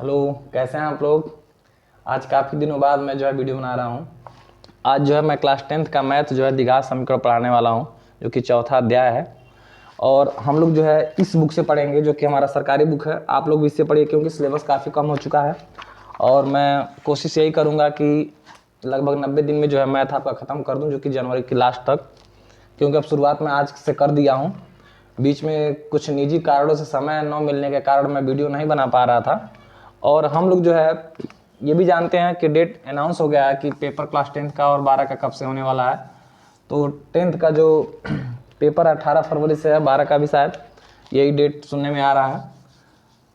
Hello, कैसे हैं आप लोग। आज काफ़ी दिनों बाद मैं वीडियो बना रहा हूं। आज मैं क्लास 10th का मैथ द्विघात समीकरण पढ़ाने वाला हूं, जो कि चौथा अध्याय है। और हम लोग इस बुक से पढ़ेंगे, जो कि हमारा सरकारी बुक है। आप लोग भी इससे पढ़िए, क्योंकि सिलेबस काफ़ी कम हो चुका है। और मैं कोशिश यही करूँगा कि लगभग 90 दिन में मैथ आपका ख़त्म कर दूँ, जो कि जनवरी की लास्ट तक। क्योंकि अब शुरुआत में आज से कर दिया हूँ। बीच में कुछ निजी कारणों से समय न मिलने के कारण मैं वीडियो नहीं बना पा रहा था। और हम लोग ये भी जानते हैं कि डेट अनाउंस हो गया है कि पेपर क्लास 10th का और 12 का कब से होने वाला है। तो 10th का जो पेपर 18 फरवरी से है, 12 का भी शायद यही डेट सुनने में आ रहा है।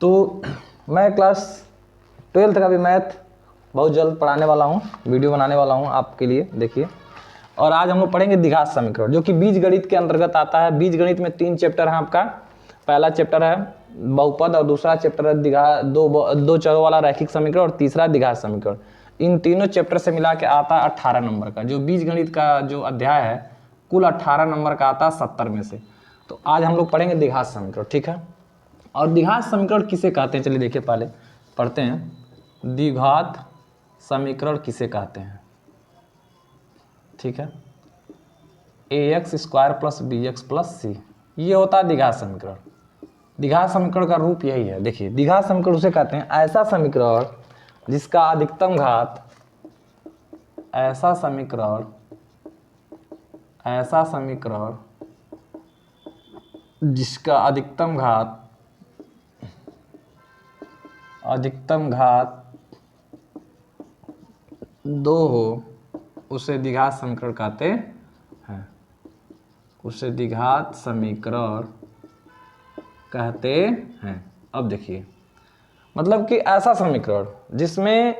तो मैं क्लास 12th का भी मैथ बहुत जल्द पढ़ाने वाला हूँ, वीडियो बनाने वाला हूँ आपके लिए, देखिए। और आज हम लोग पढ़ेंगे द्विघात समीकरण, जो कि बीज गणित के अंतर्गत आता है। बीज गणित में 3 चैप्टर है आपका। पहला चैप्टर है बहुपद, और दूसरा चैप्टर है दो चरों वाला रैखिक समीकरण, और तीसरा द्विघात समीकरण। इन तीनों चैप्टर से मिला के आता है 18 नंबर का। जो बीज गणित का जो अध्याय है, कुल 18 नंबर का आता है 70 में से। तो आज हम लोग पढ़ेंगे द्विघात समीकरण, ठीक है। और द्विघात समीकरण किसे कहते हैं, चलिए देखिए, पहले पढ़ते हैं। द्विघात समीकरण किसे कहते हैं, ठीक है। ax² + bx + c, ये होता है द्विघात समीकरण। द्विघात समीकरण का रूप यही है। देखिए, द्विघात समीकरण उसे कहते हैं ऐसा समीकरण जिसका अधिकतम घात, ऐसा समीकरण जिसका अधिकतम घात 2 हो, उसे द्विघात समीकरण कहते हैं। उसे द्विघात समीकरण कहते हैं। अब देखिए, मतलब कि ऐसा समीकरण जिसमें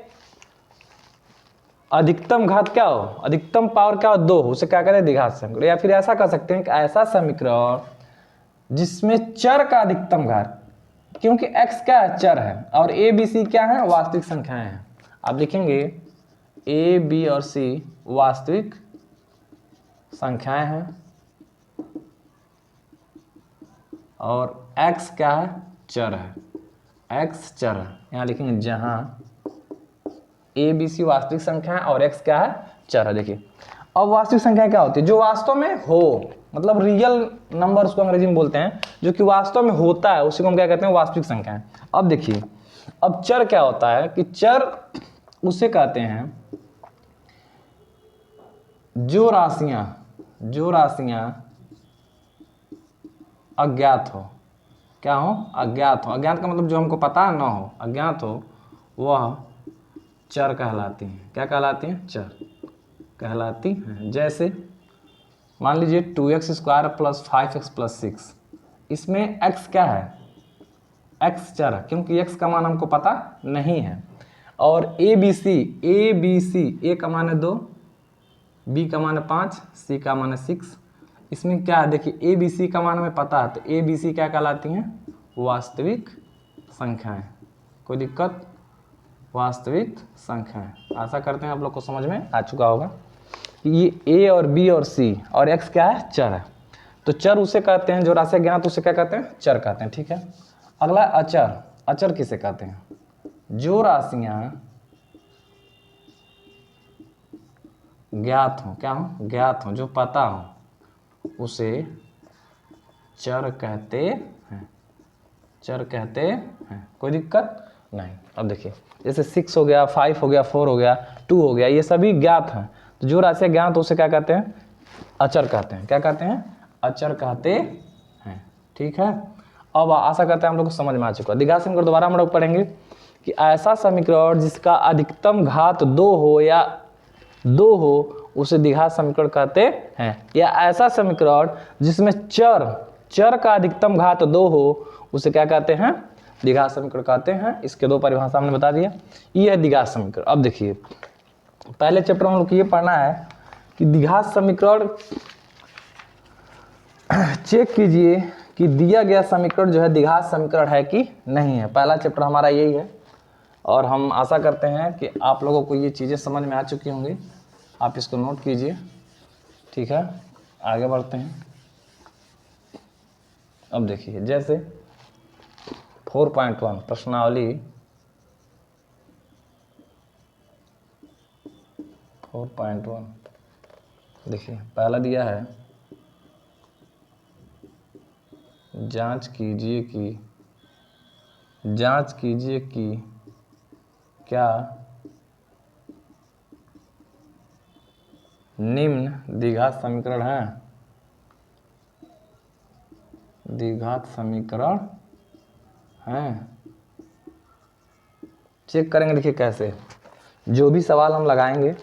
अधिकतम घात क्या हो, अधिकतम पावर क्या हो, 2 हो, उसे क्या कहते हैं द्विघात समीकरण। या फिर ऐसा कह सकते हैं कि ऐसा समीकरण जिसमें चर का अधिकतम घात, क्योंकि x क्या है, चर है, और a b c क्या है, वास्तविक संख्याएं हैं। आप लिखेंगे a b और c वास्तविक संख्याएं हैं, और x क्या है, चर है। x चर है, यहां लिखेंगे जहां a b c वास्तविक संख्या है और x क्या है, चर है। देखिए, अब वास्तविक संख्या क्या होती है, जो वास्तव में हो, मतलब रियल नंबर उसको अंग्रेजी में बोलते हैं, जो कि वास्तव में होता है, उसी को हम क्या कहते हैं, वास्तविक संख्या है। अब देखिए, अब चर क्या होता है कि चर उसे कहते हैं जो राशियां अज्ञात हो। क्या हो, अज्ञात हो। अज्ञात का मतलब जो हमको पता ना हो, अज्ञात हो, वह चर कहलाती हैं। क्या कहलाती हैं, चर कहलाती हैं। जैसे मान लीजिए 2x² + 5x + 6, इसमें x क्या है, x चर है, क्योंकि x का मान हमको पता नहीं है। और a b c, a का मान है 2, b का मान है 5, c का मान है 6। इसमें क्या है, देखिए a b c का मान हमें पता है, तो a b c क्या कहलाती हैं, वास्तविक संख्याएं। कोई दिक्कत, वास्तविक संख्याएं। आशा करते हैं आप लोग को समझ में आ चुका होगा कि ये a और b और c और x क्या है, चर है। तो चर उसे कहते हैं जो राशि ज्ञात, उसे क्या कहते हैं, चर कहते हैं, ठीक है। अगला अचर। अचर किसे कहते हैं, जो राशियां ज्ञात हो, क्या हो, ज्ञात हो, जो पता हो, उसे चर कहते हैं, चर कहते हैं। कोई दिक्कत नहीं। अब देखिए, जैसे 6 हो गया, 5 हो गया, 4 हो गया, 2 हो गया, ये सभी ज्ञात हैं। तो जो राशि ज्ञात, उसे क्या कहते हैं, अचर कहते हैं। क्या कहते हैं, अचर कहते हैं, ठीक है। अब आशा करते हैं हम लोग को समझ में आ चुका है। द्विघात समीकरण दोबारा हम लोग पढ़ेंगे कि ऐसा समीकरण जिसका अधिकतम घात 2 हो या 2 हो, उसे द्विघात समीकरण कहते हैं। या ऐसा समीकरण जिसमें चर का अधिकतम घात 2 हो, उसे क्या कहते हैं, द्विघात समीकरण कहते हैं। इसके 2 परिभाषा हमने बता दिया। ये है द्विघात समीकरण। अब देखिए, पहले चैप्टर में हम लोग को ये पढ़ना है कि द्विघात समीकरण चेक कीजिए कि दिया गया समीकरण द्विघात समीकरण है कि नहीं है। पहला चैप्टर हमारा यही है, और हम आशा करते हैं कि आप लोगों को ये चीज़ें समझ में आ चुकी होंगी। आप इसको नोट कीजिए, ठीक है। आगे बढ़ते हैं। अब देखिए, जैसे 4.1 प्रश्नावली 4.1। देखिए पहला दिया है जांच कीजिए कि क्या निम्न द्विघात समीकरण है। द्विघात समीकरण है, चेक करेंगे। देखिए कैसे, जो भी सवाल हम लगाएंगे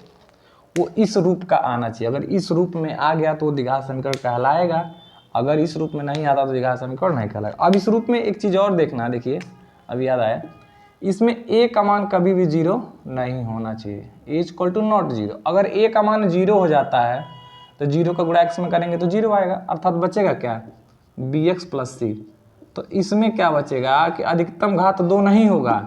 वो इस रूप का आना चाहिए। अगर इस रूप में आ गया तो द्विघात समीकरण कहलाएगा, अगर इस रूप में नहीं आता तो द्विघात समीकरण नहीं कहलाएगा। अब इस रूप में एक चीज़ और देखना, देखिए अभी याद आया, इसमें ए का मान कभी भी जीरो नहीं होना चाहिए, ए इक्वल टू नॉट जीरो। अगर ए का मान जीरो हो जाता है तो जीरो का गुणा एक्स में करेंगे तो जीरो आएगा, अर्थात बचेगा क्या, बी एक्स प्लस सी। तो इसमें क्या बचेगा कि अधिकतम घात दो नहीं होगा,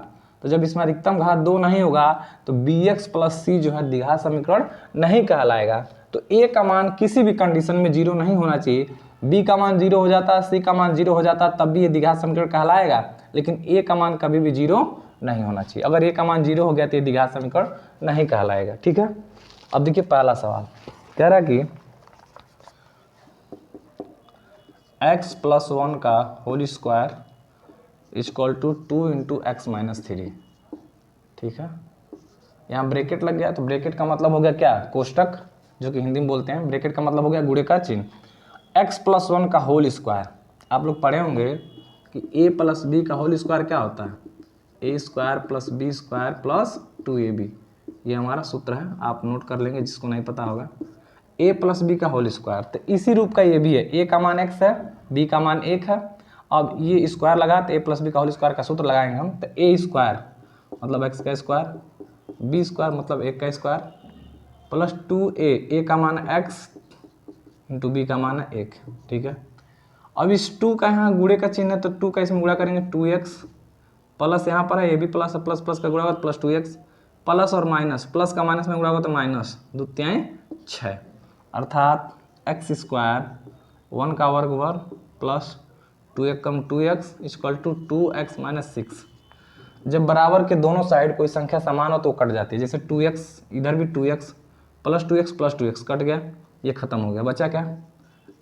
तो जब इसमें अधिकतम घात दो नहीं होगा तो बी एक्स प्लस सी जो है द्विघात समीकरण नहीं कहलाएगा। तो ए का मान किसी भी कंडीशन में जीरो नहीं होना चाहिए। बी का मान जीरो हो जाता, सी का मान जीरो हो जाता, तब भी ये द्विघात समीकरण कहलाएगा, लेकिन ए का मान कभी भी जीरो नहीं होना चाहिए। अगर ए का मान जीरो हो गया तो ये द्विघात समीकरण नहीं कहलाएगा। ठीक है, अब देखिए पहला सवाल कह रहा है कि x प्लस 1 का whole square equal to 2 into x minus 3। ठीक है, यहाँ ब्रैकेट लग गया, तो ब्रैकेट का मतलब हो गया क्या, कोष्टक, जो कि हिंदी में बोलते हैं। ब्रैकेट का मतलब हो गया गुणे का चिन्ह। x प्लस 1 का होल स्क्वायर, आप लोग पढ़े होंगे कि a प्लस बी का होल स्क्वायर क्या होता है, A square plus B square plus 2ab। ये हमारा सूत्र है, आप नोट कर लेंगे जिसको नहीं पता होगा। a प्लस बी का होल स्क्वायर, तो इसी रूप का ये भी है, a का मान x है, b का मान 1 है। अब ये स्क्वायर लगा तो a प्लस बी का होल स्क्वायर का सूत्र लगाएंगे हम, तो a स्क्वायर मतलब x का स्क्वायर, b स्क्वायर मतलब 1 का स्क्वायर, प्लस 2a, a का मान x इंटू b का मान है 1। ठीक है, अब इस 2 का यहाँ गुणे का चिन्ह है, तो 2 का इसमें गुणा करेंगे 2x, प्लस यहाँ पर है ये भी प्लस है, प्लस प्लस का गुणा होगा प्लस 2x, प्लस और माइनस, प्लस का माइनस में गुणा होगा तो माइनस 2 तिहाई 6, अर्थात एक्स स्क्वायर 1 का वर्ग प्लस 2x कम 2x equal to 2x minus 6। जब बराबर के दोनों साइड कोई संख्या समान हो तो कट जाती है, जैसे 2x, इधर भी 2x प्लस 2x कट गया, ये खत्म हो गया, बचा क्या,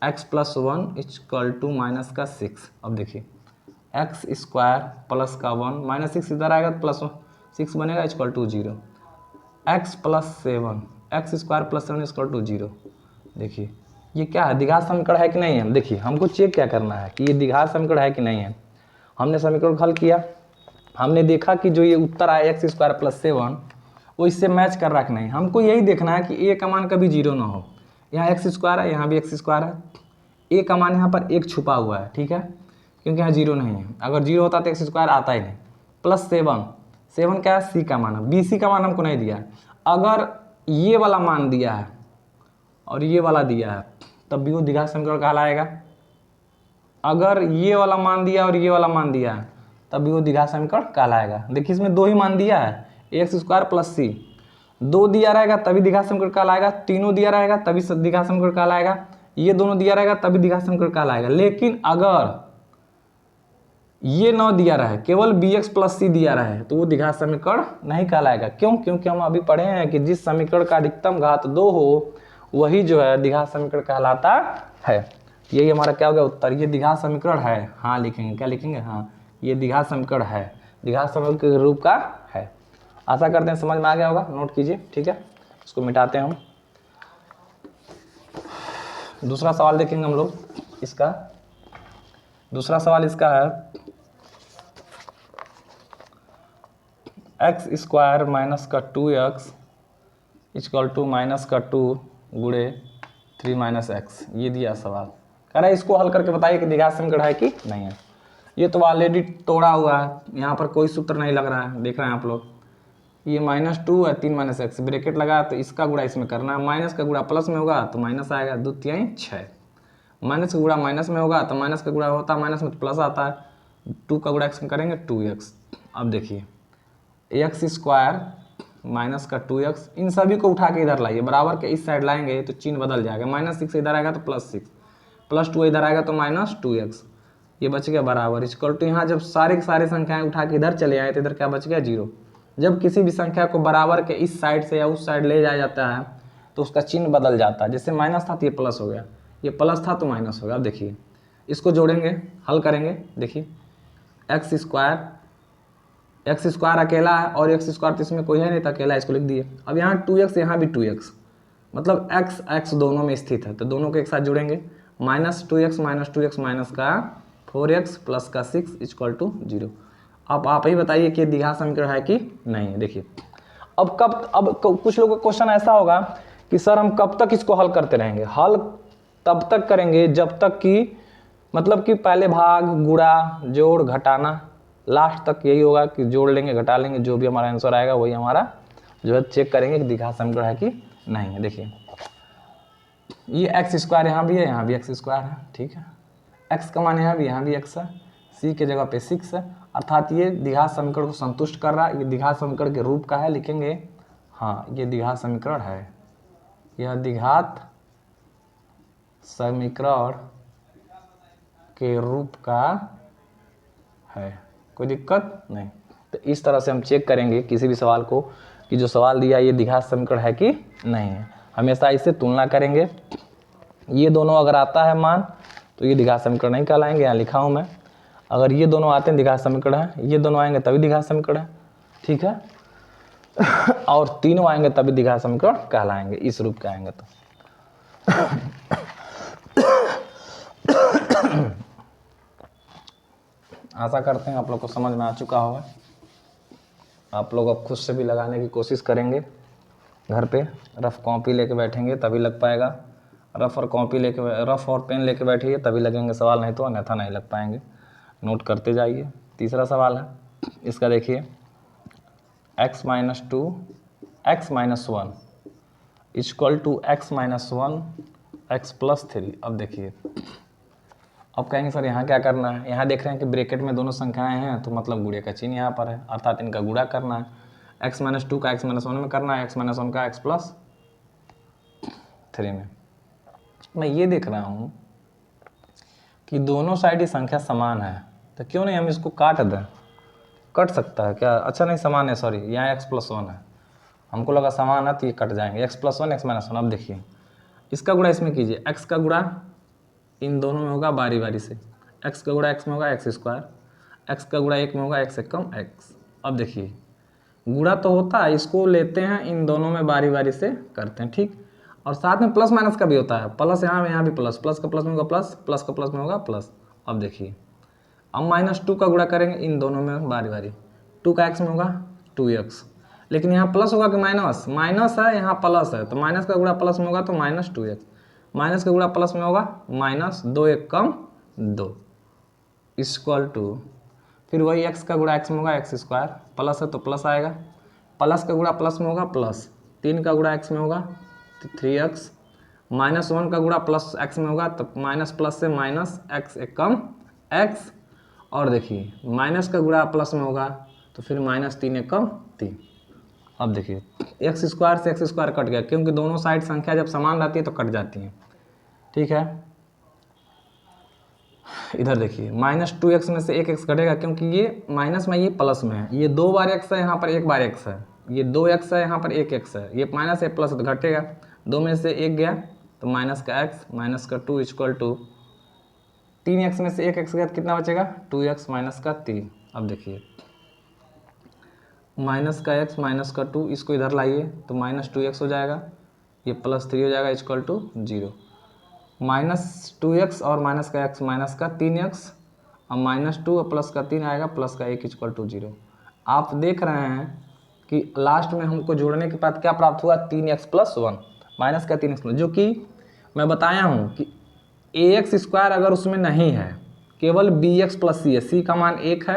x plus 1 equal to minus का 6। अब देखिए एक्स स्क्वायर प्लस का 1 माइनस 6 इधर आएगा तो प्लस 6 बनेगा equal to 0, x plus 7, x square plus 7 equal to 0। देखिए ये क्या है, द्विघात समीकरण है कि नहीं है। देखिए हमको चेक क्या करना है कि ये द्विघात समीकरण है कि नहीं है। हमने समीकरण हल किया, हमने देखा कि जो ये उत्तर आया एक्स स्क्वायर प्लस 7 वो इससे मैच कर रहा है कि नहीं। हमको यही देखना है कि ए का मान कभी जीरो ना हो। यहाँ एक्स स्क्वायर है, यहाँ भी एक्स स्क्वायर है, ए का मान यहाँ पर 1 छुपा हुआ है। ठीक है, क्योंकि यहाँ जीरो नहीं है, अगर जीरो होता तो एक्स स्क्वायर आता ही नहीं। प्लस 7 क्या है, सी का मान है, बी सी का मान हमको नहीं दिया है। अगर ये वाला मान दिया है और ये वाला दिया है तब भी वो द्विघात समीकरण कहलाएगा। अगर ये वाला मान दिया और ये वाला मान दिया है तब भी वो द्विघात समीकरण कहलाएगा। देखिए इसमें दो ही मान दिया है, एक्स स्क्वायर प्लस सी, दो दिया रहेगा तभी द्विघात समीकरण कहलाएगा, तीनों दिया रहेगा तभी द्विघात समीकरण कहलाएगा, ये दोनों दिया रहेगा तभी द्विघात समीकरण कहलाएगा। लेकिन अगर ये 9 दिया रहा है, केवल bx प्लस सी दिया रहा है तो वो द्विघात समीकरण नहीं कहलाएगा। क्यों, क्योंकि हम अभी पढ़े हैं कि जिस समीकरण का अधिकतम घात 2 हो वही जो है द्विघात समीकरण कहलाता है। यही हमारा क्या हो गया उत्तर, ये द्विघात समीकरण है। हाँ लिखेंगे, क्या लिखेंगे, हाँ ये द्विघात समीकरण है, द्विघात समीकरण के रूप का है। आशा करते हैं समझ में आ गया होगा, नोट कीजिए। ठीक है, इसको मिटाते हैं हम। दूसरा सवाल देखेंगे हम लोग इसका। दूसरा सवाल इसका है एक्स स्क्वायर माइनस का 2x इक्वल टू माइनस का 2 गुणे 3 माइनस एक्स। ये दिया सवाल, कह रहा है इसको हल करके बताइए कि द्विघात समीकरण है कि नहीं है। ये तो ऑलरेडी तोड़ा हुआ है, यहाँ पर कोई सूत्र नहीं लग रहा है, देख रहे हैं आप लोग। ये -2 है, 3 माइनस एक्स, ब्रैकेट लगा तो इसका गुणा इसमें करना है, माइनस का गुणा प्लस में होगा तो माइनस आएगा, 2 तिहाई 6, माइनस का गुणा माइनस में होगा तो माइनस का गुणा होता है माइनस में तो प्लस आता है, 2 का गुणा एक्स में करेंगे 2x। अब देखिए एक्स स्क्वायर माइनस का 2x, इन सभी को उठा के इधर लाइए, बराबर के इस साइड लाएंगे तो चिन्ह बदल जाएगा, -6 इधर आएगा तो +6, +2 इधर आएगा तो -2x, ये बच गया बराबर इक्वल टू। यहाँ जब सारे के सारे संख्याएं उठा के इधर चले आए तो इधर क्या बच गया 0, जब किसी भी संख्या को बराबर के इस साइड से या उस साइड ले जाया जाता है तो उसका चिन्ह बदल जाता है। जैसे माइनस था तो ये प्लस हो गया, ये प्लस था तो माइनस हो गया। अब देखिए इसको जोड़ेंगे, हल करेंगे। देखिए एक्स स्क्वायर अकेला है और एक्स स्क्वायर तो इसमें कोई है नहीं, तो अकेला इसको लिख दिए। अब यहाँ 2x, यहाँ भी 2x, मतलब x दोनों में स्थित है, तो दोनों को एक साथ जोड़ेंगे। -2x माइनस का 4x प्लस का 6 इक्वल टू 0। अब आप ही बताइए कि द्विघात समीकरण है कि नहीं है। देखिए अब कुछ लोगों का क्वेश्चन ऐसा होगा कि सर हम कब तक इसको हल करते रहेंगे। हल तब तक करेंगे जब तक कि मतलब कि पहले भाग, गुणा, जोड़, घटाना, लास्ट तक यही होगा कि जोड़ लेंगे, घटा लेंगे, जो भी हमारा आंसर आएगा वही हमारा जो है चेक करेंगे कि द्विघात समीकरण है कि नहीं है। देखिए ये एक्स स्क्वायर यहाँ भी है, यहाँ भी एक्स स्क्वायर है, ठीक है। एक्स का मान यहाँ भी एक्स है, सी के जगह पे 6 है, अर्थात ये द्विघात समीकरण को संतुष्ट कर रहा है। ये द्विघात समीकरण के रूप का है, लिखेंगे हाँ ये द्विघात समीकरण है, यह द्विघात समीकरण के रूप का है, कोई दिक्कत नहीं। तो इस तरह से हम चेक करेंगे किसी भी सवाल को कि जो सवाल दिया ये द्विघात समीकरण है कि नहीं है। हमेशा इससे तुलना करेंगे। ये दोनों अगर आता है मान तो ये द्विघात समीकरण नहीं कहलाएंगे, यहाँ लिखा हूँ मैं। अगर ये दोनों आते हैं द्विघात समीकरण है, ये दोनों आएंगे तभी द्विघात समीकरण है, ठीक है। और तीनों आएंगे तभी द्विघात समीकरण कहलाएंगे, इस रूप के आएंगे तो। आशा करते हैं आप लोग को समझ में आ चुका होगा। आप लोग अब खुद से भी लगाने की कोशिश करेंगे, घर पे रफ कॉपी लेके बैठेंगे तभी लग पाएगा। रफ और पेन लेके बैठिए तभी लगेंगे सवाल, नहीं तो अन्यथा नहीं लग पाएंगे। नोट करते जाइए। तीसरा सवाल है इसका, देखिए x minus 2 x minus 1 equal to x minus 1 x plus 3। अब देखिए अब कहेंगे सर यहाँ क्या करना है। यहाँ देख रहे हैं कि ब्रैकेट में दोनों संख्याएं हैं तो मतलब गुणे का चिन्ह यहाँ पर है, अर्थात इनका गुणा करना है। x माइनस 2 का x माइनस 1 में करना है, x माइनस 1 का x प्लस 3 में। मैं ये देख रहा हूँ कि दोनों साइड ही संख्या समान है, तो क्यों नहीं हम इसको काट दें। कट सकता है क्या? अच्छा नहीं समान है, सॉरी यहाँ x प्लस 1 है, हमको लगा समान है तो ये कट जाएंगे। x plus 1 x minus 1। अब देखिए इसका गुणा इसमें कीजिए, x का गुणा इन दोनों में होगा बारी बारी से। x का गुणा x में होगा x स्क्वायर, x का गुणा 1 में होगा x एकम x। अब देखिए गुणा तो होता है, इसको लेते हैं इन दोनों में बारी बारी से करते हैं, ठीक। और साथ में प्लस माइनस का भी होता है, प्लस यहाँ भी प्लस, प्लस का प्लस में होगा प्लस, प्लस का प्लस में होगा प्लस। अब देखिए अब -2 का गुणा करेंगे इन दोनों में बारी बारी। 2 का x में होगा 2x, लेकिन यहाँ प्लस होगा कि माइनस, माइनस है यहाँ प्लस है, तो माइनस का गुणा प्लस में होगा तो -2x, माइनस का गुणा प्लस में होगा -2 एकम 2 इक्वल टू, फिर वही x का गुणा x में होगा x स्क्वायर, प्लस है तो प्लस आएगा, प्लस का गुणा प्लस में होगा प्लस, 3 का गुणा x में होगा 3x, -1 का गुणा प्लस x में होगा तो माइनस प्लस से माइनस x एकम x। और देखिए माइनस का गुणा प्लस में होगा तो फिर -3 एकम 3। अब देखिए एक्स स्क्वायर से एक्स स्क्वायर कट गया, क्योंकि दोनों साइड संख्या जब समान रहती है तो कट जाती है, ठीक है। इधर देखिए -2x में से 1x कटेगा, क्योंकि ये माइनस में ये प्लस में है, ये 2 बार x है, यहाँ पर 1 बार x है, ये 2x है, यहाँ पर 1x है, ये माइनस है प्लस तो घटेगा, 2 में से 1 गया तो माइनस का x माइनस का 2 इक्वल टू 3x में से 1x गया तो कितना बचेगा 2x माइनस का 3। अब देखिए माइनस का x माइनस का 2, इसको इधर लाइए तो -2x हो जाएगा, ये +3 हो जाएगा इक्वल टू 0। -2x और माइनस का x माइनस का 3x, और -2 और प्लस का 3 आएगा, प्लस का 1 इक्वल टू 0। आप देख रहे हैं कि लास्ट में हमको जोड़ने के बाद क्या प्राप्त हुआ 3x प्लस 1 माइनस का 3x, जो कि मैं बताया हूँ कि ax स्क्वायर अगर उसमें नहीं है, केवल bx प्लस c है, c का मान 1 है,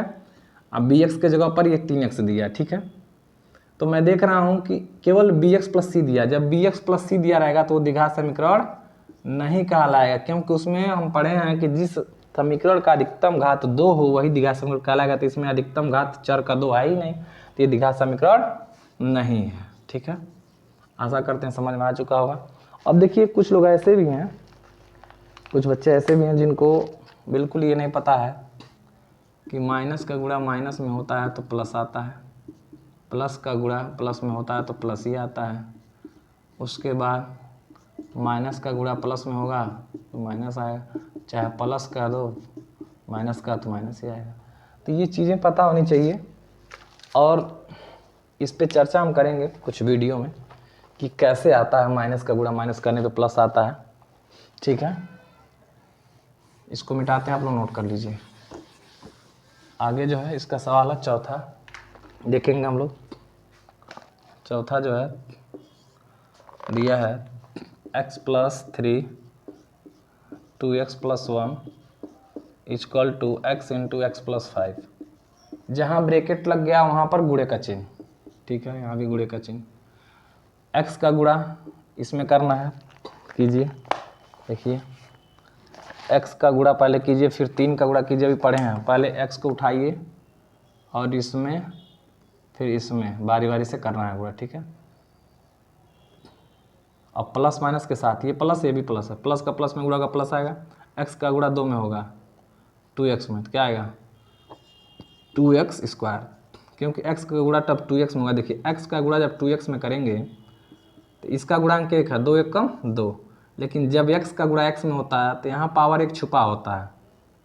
अब bx के जगह पर ये 3x दिया, ठीक है। तो मैं देख रहा हूँ कि केवल bx प्लस c दिया, जब bx प्लस c दिया रहेगा तो वो द्विघात समीकरण नहीं कहलाएगा, क्योंकि उसमें हम पढ़े हैं कि जिस समीकरण का अधिकतम घात 2 हो वही द्विघात समीकरण कहलाएगा, तो इसमें अधिकतम घात चर का 2 है ही नहीं, तो ये द्विघात समीकरण नहीं है, ठीक है। आशा करते हैं समझ में आ चुका होगा। अब देखिए कुछ लोग ऐसे भी हैं, कुछ बच्चे ऐसे भी हैं जिनको बिल्कुल ये नहीं पता है कि माइनस का गुणा माइनस में होता है तो प्लस आता है, प्लस का गुणा प्लस में होता है तो प्लस ही आता है, उसके बाद माइनस का गुणा प्लस में होगा तो माइनस आएगा, चाहे प्लस का दो माइनस का तो माइनस ही आएगा। तो ये चीज़ें पता होनी चाहिए और इस पे चर्चा हम करेंगे कुछ वीडियो में कि कैसे आता है माइनस का गुणा माइनस करने पे प्लस आता है। ठीक है, इसको मिटाते हैं, आप लोग नोट कर लीजिए। आगे जो है इसका सवाल है चौथा, देखेंगे हम लोग। चौथा जो है दिया है x plus 3 2x plus 1 equal to x into x plus 5। जहाँ ब्रैकेट लग गया वहाँ पर गुणे का चिन्ह, ठीक है, यहाँ भी गुणे का चिन्ह। x का गुणा इसमें करना है, कीजिए। देखिए x का गुणा पहले कीजिए, फिर 3 का गुणा कीजिए, अभी पढ़े हैं। पहले x को उठाइए और इसमें फिर इसमें बारी बारी से करना है गुणा, ठीक है। अब प्लस माइनस के साथ ये प्लस ये भी प्लस है, प्लस का प्लस में गुणा का प्लस आएगा। x का गुणा 2 में होगा 2x में, तो क्या आएगा 2x स्क्वायर, क्योंकि x का गुणा तब 2x में होगा। देखिए x का गुणा जब 2x में करेंगे तो इसका गुणांक 1 है, 2 1 कम 2, लेकिन जब x का गुणा x में होता है तो यहाँ पावर 1 छुपा होता है,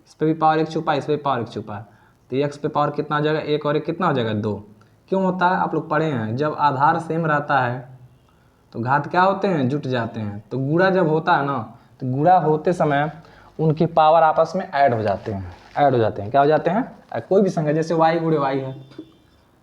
इस पर भी पावर 1 छुपा है, इस पर भी पावर 1 छुपा है, तो x पे पावर कितना हो जाएगा 1 और 1 कितना हो जाएगा 2। क्यों होता है आप लोग पढ़े हैं, जब आधार सेम रहता है तो घात क्या होते हैं जुट जाते हैं। तो गुणा जब होता है ना तो गुणा होते समय उनकी पावर आपस में ऐड हो जाते हैं, क्या हो जाते हैं, कोई भी संख्या जैसे y गुणे y है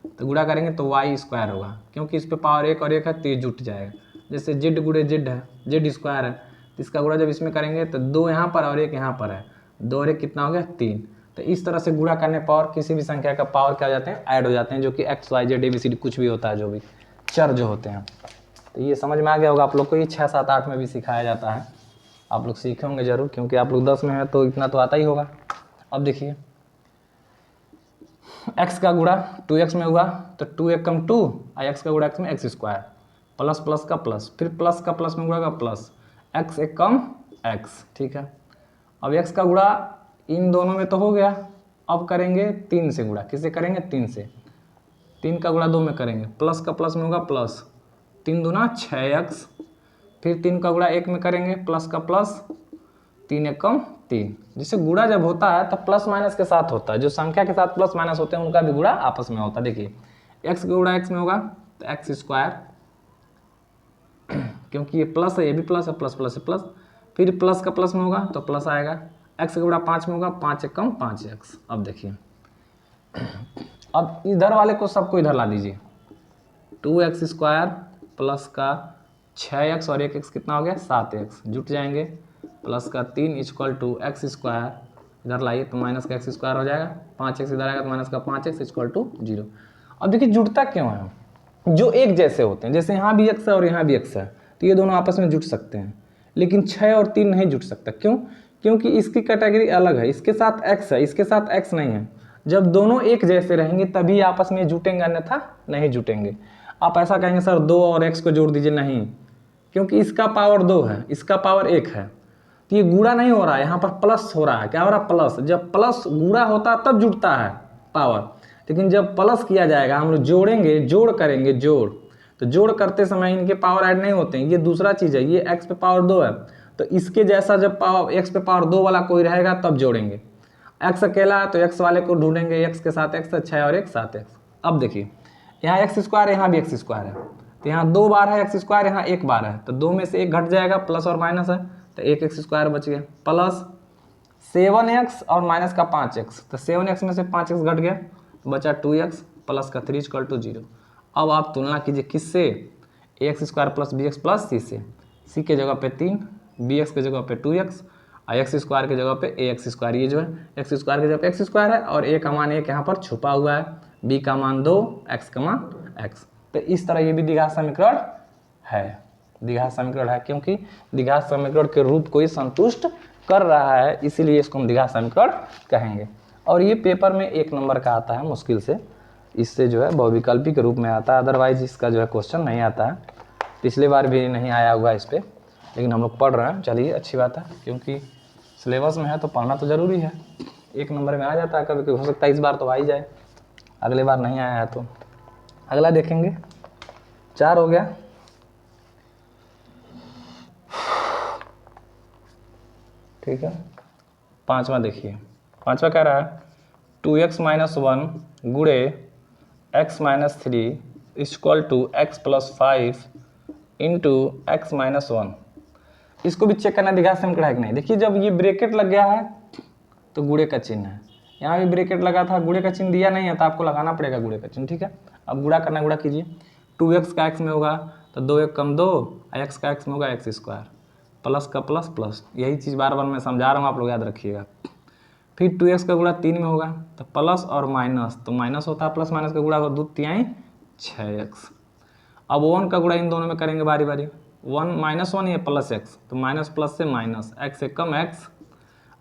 तो गुणा करेंगे तो y स्क्वायर होगा, क्योंकि इस पे पावर 1 और 1 है तो ये जुट जाएगा। जैसे z गुणे z है, z स्क्वायर है, तो इसका गुणा जब इसमें करेंगे तो 2 यहाँ पर और 1 यहाँ पर है, 2 और 1 कितना हो गया 3। तो इस तरह से गुणा करने पर किसी भी संख्या का पावर क्या हो जाते हैं, ऐड हो जाते हैं, जो कि x y z ABCD कुछ भी होता है, जो भी चर जो होते हैं। तो ये समझ में आ गया होगा आप लोग को, ये 6 7 8 में भी सिखाया जाता है, आप लोग सीखे होंगे जरूर, क्योंकि आप लोग 10 में है तो इतना तो आता ही होगा। अब देखिए x का गुणा 2x में हुआ तो 2 1 कम 2 और x का गुणा x में x स्क्वायर, प्लस प्लस का प्लस, फिर प्लस का प्लस में गुणा का प्लस, x 1 कम x, ठीक है। अब x का गुणा इन दोनों में तो हो गया, अब करेंगे 3 से गुणा, किससे करेंगे 3 से, 3 का गुणा 2 में करेंगे, प्लस का प्लस में होगा प्लस, 3 दूना 6x, फिर 3 का गुणा 1 में करेंगे, प्लस का प्लस, 3 1 कम 3। जिससे गुणा जब होता है तब प्लस माइनस के साथ होता है, जो संख्या के साथ प्लस माइनस होते हैं उनका भी गुणा आपस में होता है। देखिए x का गुणा x में होगा तो x स्क्वायर, क्योंकि ये प्लस है ये भी प्लस है, प्लस प्लस है प्लस, फिर प्लस का प्लस में होगा तो प्लस आएगा, x का गुणा 5 में होगा, 5 1 कम 5x। अब देखिए अब इधर वाले को सबको इधर ला दीजिए, 2x स्क्वायर प्लस का 6x और 1x कितना हो गया 7x, जुट जाएंगे, प्लस का 3 इक्वल टू एक्स स्क्वायर, इधर लाइए तो माइनस का एक्स स्क्वायर हो जाएगा, 5x इधर आएगा तो माइनस का 5x इक्वल टू 0। अब देखिए जुड़ता क्यों है, जो एक जैसे होते हैं, जैसे यहाँ भी x है और यहाँ भी x है तो ये दोनों आपस में जुट सकते हैं, लेकिन 6 और 3 नहीं जुट सकता। क्यों, क्योंकि इसकी कैटेगरी अलग है, इसके साथ x है, इसके साथ x नहीं है। जब दोनों एक जैसे रहेंगे तभी आपस में जुटेंगे, अन्यथा नहीं जुटेंगे। आप ऐसा कहेंगे सर 2 और x को जोड़ दीजिए, नहीं, क्योंकि इसका पावर 2 है इसका पावर 1 है, तो ये गुणा नहीं हो रहा है, यहाँ पर प्लस हो रहा है। क्या हो रहा है प्लस, जब प्लस गुणा होता है तब जुड़ता है पावर, लेकिन जब प्लस किया जाएगा हम लोग जोड़ेंगे, जोड़ करेंगे, जोड़, तो जोड़ करते समय इनके पावर ऐड नहीं होते हैं, ये दूसरा चीज़ है। ये x पे पावर 2 है तो इसके जैसा जब पावर x पे पावर 2 वाला कोई रहेगा तब जोड़ेंगे। x अकेला है तो x वाले को ढूंढेंगे, x के साथ x है, 6 और 1 7x। अब देखिए यहाँ x स्क्वायर, यहाँ भी x स्क्वायर है, तो यहाँ 2 बार है x स्क्वायर, यहाँ 1 बार है, तो 2 में से 1 घट जाएगा, प्लस और माइनस है तो 1x स्क्वायर बच गया, प्लस 7x और माइनस का 5x, तो 7x में से 5x घट गया तो बचा 2x, प्लस का 3 इक्वल टू 0। अब आप तुलना कीजिए किससे, ax square plus bx plus c से, c के जगह पे 3, bx के जगह पे 2x और x स्क्वायर के जगह पे ax स्क्वायर, ये जो है x स्क्वायर की जगह पे x स्क्वायर है और a का मान 1 यहाँ पर छुपा हुआ है, b का मान 2, x का मान x। तो इस तरह ये भी द्विघात समीकरण है, द्विघात समीकरण है, क्योंकि द्विघात समीकरण के रूप को ही संतुष्ट कर रहा है, इसीलिए इसको हम द्विघात समीकरण कहेंगे। और ये पेपर में 1 नंबर का आता है मुश्किल से, इससे जो है बहुविकल्पी के रूप में आता है, अदरवाइज इसका जो है क्वेश्चन नहीं आता है। पिछले बार भी नहीं आया हुआ इस पर, लेकिन हम लोग पढ़ रहे हैं, चलिए अच्छी बात है, क्योंकि सिलेबस में है तो पढ़ना तो ज़रूरी है। 1 नंबर में आ जाता है कभी कभी, हो सकता है इस बार तो आ ही जाए, अगले बार नहीं आया है तो। अगला देखेंगे, 4 हो गया। ठीक है, 5वां देखिए, 5वां कह रहा है 2x - 1 गुणे x - 3 equal to x + 5 into x - 1। इसको भी चेक करना दिखा समीकरण है कि नहीं। देखिए जब ये ब्रैकेट लग गया है तो गुणे का चिन्ह है, यहाँ भी ब्रैकेट लगा था, गुणे का चिन्ह दिया नहीं है तो आपको लगाना पड़ेगा गुणे का चिन्ह। ठीक है, अब गुणा करना, गुणा कीजिए। 2x का x में होगा तो 2 1 कम 2, x का x में होगा x², प्लस का प्लस प्लस, यही चीज़ बार बार मैं समझा रहा हूँ, आप लोग याद रखिएगा। फिर 2x का गुणा 3 में होगा तो प्लस और माइनस, तो माइनस होता है, प्लस माइनस का गुणा होगा 2 3 6x। अब 1 का गुणा इन दोनों में करेंगे बारी बारी, 1 - 1 ये प्लस x, तो माइनस प्लस से माइनस, x एक कम x,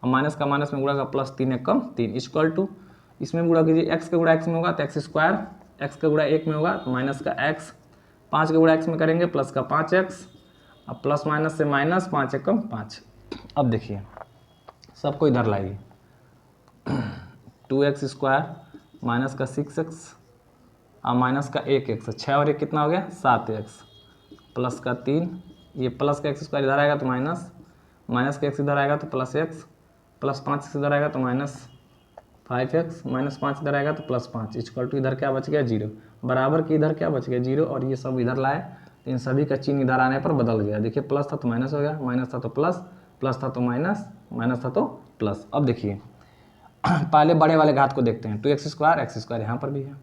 और माइनस का माइनस में गुणा का प्लस 3 एक कम 3 इक्वल टू, इसमें गुणा कीजिए, x का गुणा x में होगा तो x², x का गुणा 1 में होगा तो माइनस का x, 5 का गुणा x में करेंगे प्लस का 5x, अब प्लस माइनस से माइनस, 5 एक कम 5। अब देखिए सबको इधर लाइए, 2x² माइनस का 6x और माइनस का 1x, 6 और 1 कितना हो गया 7x, प्लस का 3, ये प्लस का x² इधर आएगा तो माइनस, माइनस का x इधर आएगा तो प्लस x, प्लस 5x इधर आएगा तो -5x, माइनस 5 इधर आएगा तो प्लस 5 इक्वल टू, इधर क्या बच गया 0, बराबर की इधर क्या बच गया 0, और ये सब इधर लाए तो इन सभी का चिन्ह इधर आने पर बदल गया। देखिए प्लस था तो माइनस हो गया, माइनस था तो प्लस, प्लस था तो माइनस, माइनस था तो प्लस। अब देखिए पहले बड़े वाले घात को देखते हैं, 2x² x² यहाँ पर भी है,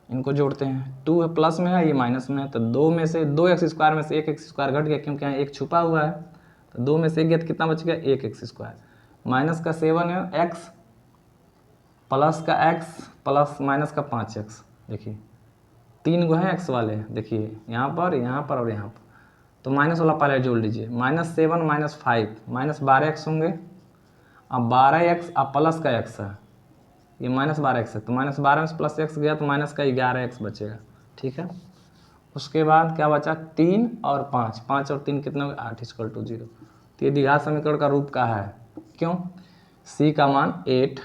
इनको जोड़ते हैं, 2 प्लस में है, ये माइनस में है, तो 2 में से 2x² में से 1x² घट गया क्योंकि यहाँ 1 छुपा हुआ है, तो 2 में से 1 गया तो कितना बच गया 1x², माइनस का 7 है x, प्लस का x, प्लस माइनस का 5x। देखिए 3 गो हैं x वाले, देखिए यहाँ पर और यहाँ पर, तो माइनस वाला पहले जोड़ लीजिए, -7 - 5 -12x होंगे, अब 12x अब प्लस का x है, ये -12x है, तो -12 में से प्लस x गया तो माइनस का 11x बचेगा। ठीक है, उसके बाद क्या बचा 3 और 5, 5 और 3 कितना होगा 8 इक्वल टू 0। तो ये द्विघात समीकरण का रूप का है, क्यों, c का मान 8,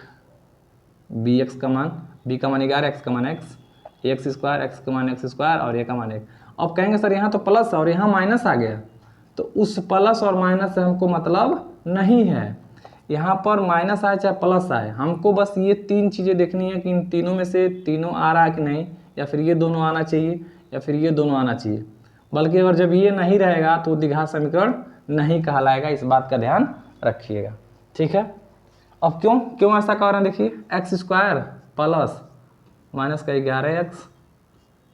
bx का मान, b का मान 11, x का मान x, x² x का मान x² और a का मान 1। अब कहेंगे सर यहाँ तो प्लस और यहाँ माइनस आ गया, तो उस प्लस और माइनस से हमको मतलब नहीं है, यहाँ पर माइनस आए चाहे प्लस आए, हमको बस ये 3 चीज़ें देखनी है कि इन तीनों में से तीनों आ रहा है कि नहीं, या फिर ये दोनों आना चाहिए या फिर ये दोनों आना चाहिए। बल्कि अगर जब ये नहीं रहेगा तो द्विघात समीकरण नहीं कहलाएगा, इस बात का ध्यान रखिएगा। ठीक है, अब क्यों ऐसा कह रहे हैं, देखिए x² प्लस माइनस का 11x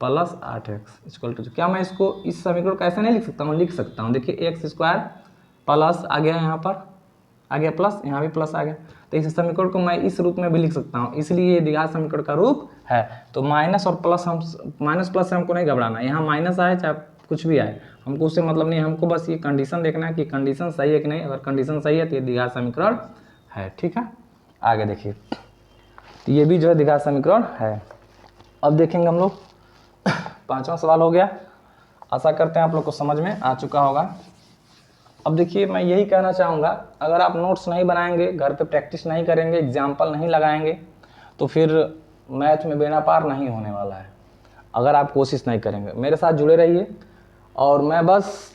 plus 8x equal to, क्या मैं इसको इस समीकरण को ऐसे नहीं लिख सकता हूँ, लिख सकता हूँ। देखिए x² प्लस आ गया, यहाँ पर आ गया प्लस, यहाँ भी प्लस आ गया, तो इस समीकरण को मैं इस रूप में भी लिख सकता हूँ, इसलिए ये द्विघात समीकरण का रूप है। तो माइनस और प्लस, हम माइनस प्लस से हमको नहीं घबराना, यहाँ माइनस आए चाहे कुछ भी आए, हमको उससे मतलब नहीं, हमको बस ये कंडीशन देखना है कि कंडीशन सही है कि नहीं, अगर कंडीशन सही है तो ये द्विघात समीकरण है। ठीक है, आगे देखिए, तो ये भी जो है द्विघात समीकरण है। अब देखेंगे हम लोग 5वां सवाल हो गया, आशा करते हैं आप लोग को समझ में आ चुका होगा। अब देखिए मैं यही कहना चाहूँगा, अगर आप नोट्स नहीं बनाएंगे, घर पे प्रैक्टिस नहीं करेंगे, एग्जाम्पल नहीं लगाएंगे, तो फिर मैथ में बेड़ा पार नहीं होने वाला है। अगर आप कोशिश नहीं करेंगे, मेरे साथ जुड़े रहिए, और मैं बस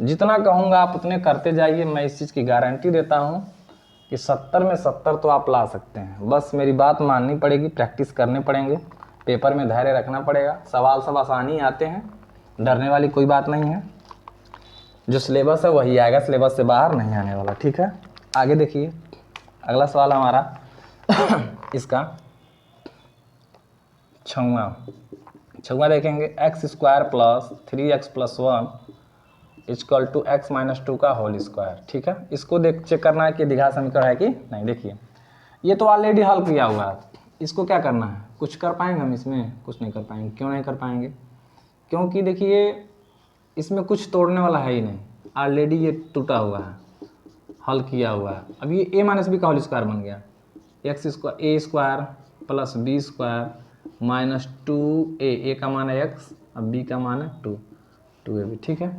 जितना कहूँगा आप उतने करते जाइए। मैं इस चीज़ की गारंटी देता हूँ कि 70 में 70 तो आप ला सकते हैं, बस मेरी बात माननी पड़ेगी, प्रैक्टिस करने पड़ेंगे, पेपर में धैर्य रखना पड़ेगा। सवाल सब आसानी आते हैं, डरने वाली कोई बात नहीं है, जो सिलेबस है वही आएगा, सिलेबस से बाहर नहीं आने वाला। ठीक है, आगे देखिए, अगला सवाल हमारा इसका 6वां देखेंगे, x² plus 3x + 1 equal to x - 2 का होल स्क्वायर। ठीक है, इसको चेक करना है कि द्विघात समीकरण है कि नहीं। देखिए ये तो ऑलरेडी हल किया हुआ है, इसको क्या करना है, कुछ कर पाएंगे हम इसमें, कुछ नहीं कर पाएंगे। क्यों नहीं कर पाएंगे, क्योंकि देखिए इसमें कुछ तोड़ने वाला है ही नहीं, ऑलरेडी ये टूटा हुआ है, हल किया हुआ है। अब ये a - b का होल स्क्वायर बन गया, a² plus b² -2a, a का मान है x, अब b का मान है 2ab। ठीक है,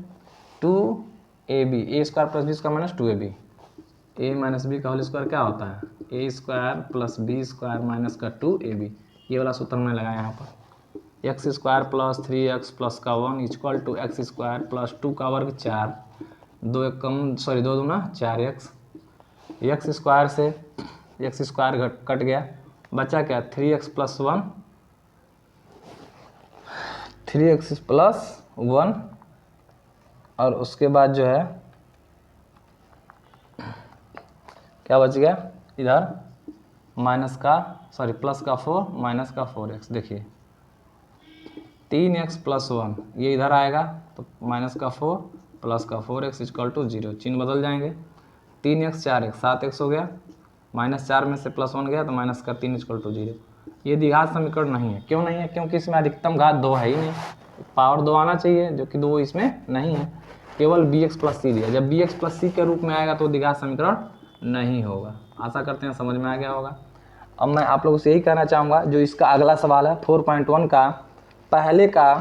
2ab, a² प्लस b का माइनस 2ab, a - b का होल स्क्वायर क्या होता है, a² प्लस b² माइनस का 2ab। ये वाला सूत्र हमने लगाया यहाँ पर, x square plus 3x plus का 1 equal to x square plus 2 का वर्ग 4, 2 एक कम सॉरी 2 दूना 4x, एक्स स्क्वायर से एक्स स्क्वायर कट गया, बचा क्या 3x प्लस 1, 3x प्लस 1 और उसके बाद जो है क्या बच गया इधर माइनस का सॉरी प्लस का 4 माइनस का 4x। देखिए 3x प्लस 1 ये इधर आएगा तो माइनस का 4 प्लस का 4x इक्वल टू 0, चिन्ह बदल जाएंगे, 3x 4x 7x हो गया, माइनस 4 में से प्लस 1 गया तो माइनस का 3 इक्वल टू 0। ये द्विघात समीकरण नहीं है। क्यों नहीं है? क्योंकि इसमें अधिकतम घात 2 है ही नहीं, पावर 2 आना चाहिए जो कि 2 इसमें नहीं है, केवल bx प्लस सी दिया। जब bx प्लस सी के रूप में आएगा तो द्विघात समीकरण नहीं होगा। आशा करते हैं समझ में आ गया होगा। अब मैं आप लोगों से यही कहना चाहूँगा, जो इसका अगला सवाल है 4.1 का पहले का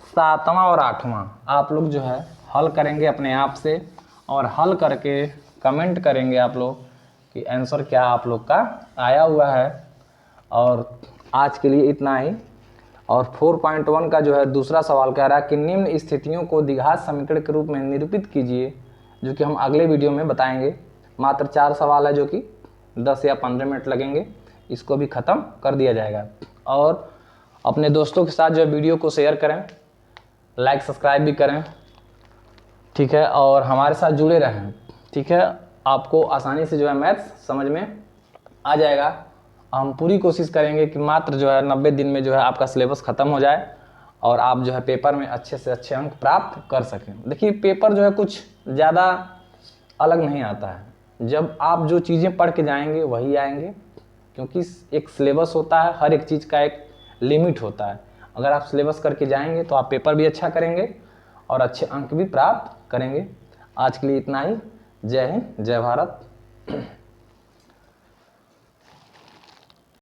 7वां और 8वां आप लोग जो है हल करेंगे अपने आप से, और हल करके कमेंट करेंगे आप लोग कि आंसर क्या आप लोग का आया हुआ है। और आज के लिए इतना ही। और 4.1 का जो है दूसरा सवाल कह रहा है कि निम्न स्थितियों को द्विघात समीकरण के रूप में निरूपित कीजिए, जो कि हम अगले वीडियो में बताएंगे। मात्र 4 सवाल है जो कि 10 या 15 मिनट लगेंगे, इसको भी ख़त्म कर दिया जाएगा। और अपने दोस्तों के साथ जो है वीडियो को शेयर करें, लाइक सब्सक्राइब भी करें, ठीक है, और हमारे साथ जुड़े रहें, ठीक है। आपको आसानी से जो है मैथ्स समझ में आ जाएगा। हम पूरी कोशिश करेंगे कि मात्र जो है 90 दिन में जो है आपका सिलेबस ख़त्म हो जाए और आप जो है पेपर में अच्छे से अच्छे अंक प्राप्त कर सकें। देखिए पेपर जो है कुछ ज़्यादा अलग नहीं आता है, जब आप जो चीज़ें पढ़ के जाएंगे वही आएंगे, क्योंकि एक सिलेबस होता है, हर एक चीज़ का एक लिमिट होता है। अगर आप सिलेबस करके जाएंगे तो आप पेपर भी अच्छा करेंगे और अच्छे अंक भी प्राप्त करेंगे। आज के लिए इतना ही। जय हिंद, जय भारत।